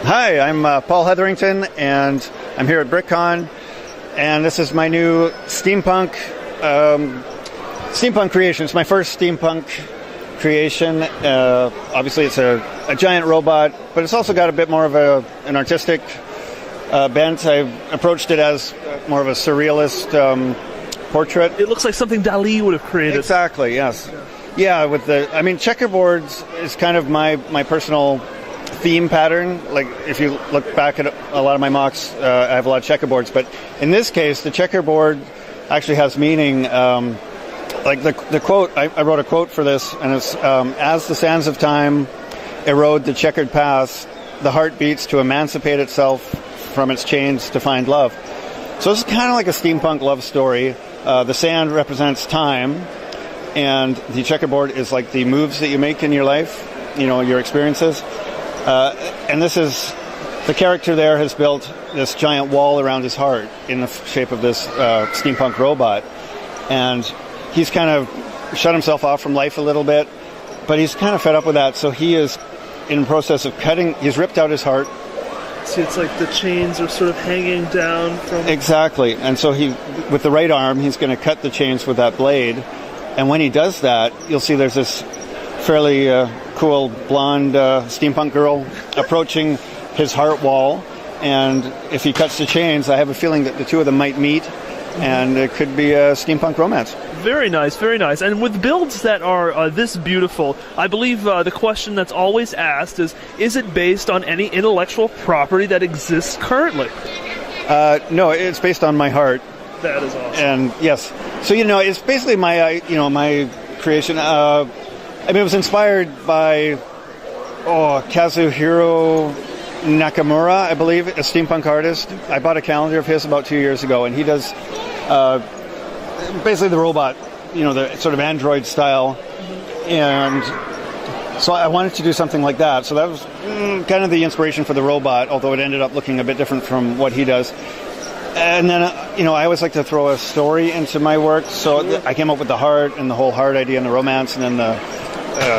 Hi, I'm Paul Hetherington, and I'm here at BrickCon, and this is my new steampunk creation. It's my first steampunk creation. Obviously, it's a giant robot, but it's also got a bit more of an artistic bent. I've approached it as more of a surrealist portrait. It looks like something Dali would have created. Exactly, yes. Yeah, checkerboards is kind of my personal theme pattern. Like, if you look back at a lot of my mocks, I have a lot of checkerboards, but in this case, the checkerboard actually has meaning. Like the quote, I wrote a quote for this, and it's, as the sands of time erode the checkered past, the heart beats to emancipate itself from its chains to find love. So this is kind of like a steampunk love story. The sand represents time, and the checkerboard is like the moves that you make in your life, your experiences. And this is, the character there has built this giant wall around his heart in the shape of this steampunk robot. And he's kind of shut himself off from life a little bit, but he's kind of fed up with that. So he is in the process of he's ripped out his heart. See, it's like the chains are sort of hanging down from... Exactly. And so with the right arm, he's going to cut the chains with that blade. And when he does that, you'll see there's this fairly cool blonde steampunk girl approaching his heart wall. And if he cuts the chains, I have a feeling that the two of them might meet, and it could be a steampunk romance. Very nice, very nice. And with builds that are this beautiful, I believe the question that's always asked is it based on any intellectual property that exists currently? No, it's based on my heart. That is awesome. And yes, so it's basically my my creation. It was inspired by Kazuhiro Nakamura, I believe, a steampunk artist. I bought a calendar of his about 2 years ago, and he does basically the robot, the sort of android style. And so I wanted to do something like that. So that was kind of the inspiration for the robot, although it ended up looking a bit different from what he does. And then, I always like to throw a story into my work. So I came up with the heart and the whole heart idea and the romance, and then the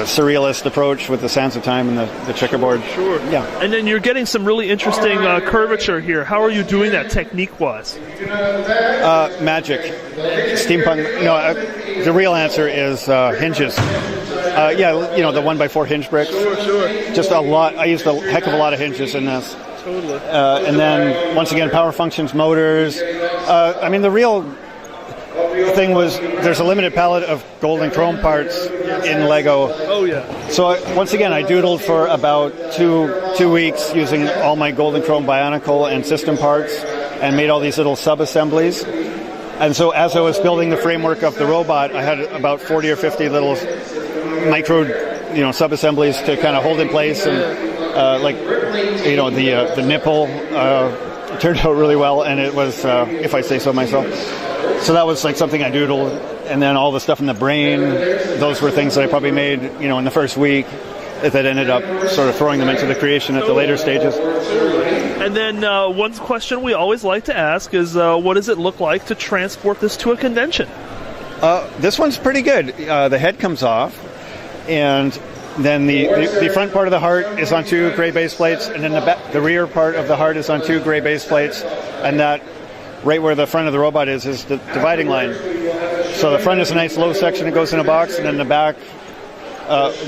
surrealist approach with the sands of time and the checkerboard. Sure. Yeah. And then you're getting some really interesting curvature here. How are you doing that technique-wise? Magic. Steampunk. The real answer is hinges. The 1x4 hinge bricks. Sure. Just a lot. I used a heck of a lot of hinges in this. Totally. And then, once again, power functions, motors. The real thing was there's a limited palette of gold and chrome parts in Lego. Oh, yeah. So, once again, I doodled for about two weeks using all my gold and chrome Bionicle and system parts and made all these little sub-assemblies. And so, as I was building the framework of the robot, I had about 40 or 50 little micro, sub-assemblies to kind of hold in place. And the nipple turned out really well, and it was, if I say so myself. So that was like something I doodled, and then all the stuff in the brain, those were things that I probably made, in the first week that ended up sort of throwing them into the creation at the later stages. And then one question we always like to ask is, what does it look like to transport this to a convention? This one's pretty good. The head comes off, and then the front part of the heart is on two gray base plates, and then the rear part of the heart is on two gray base plates, and that right where the front of the robot is the dividing line. So the front is a nice low section that goes in a box, and then the back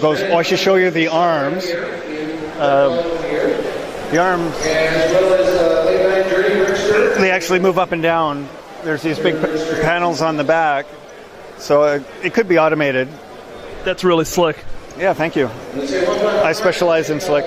goes... I should show you the arms. The arms, they actually move up and down. There's these big panels on the back, so it could be automated. That's really slick. Yeah, thank you. I specialize in slick.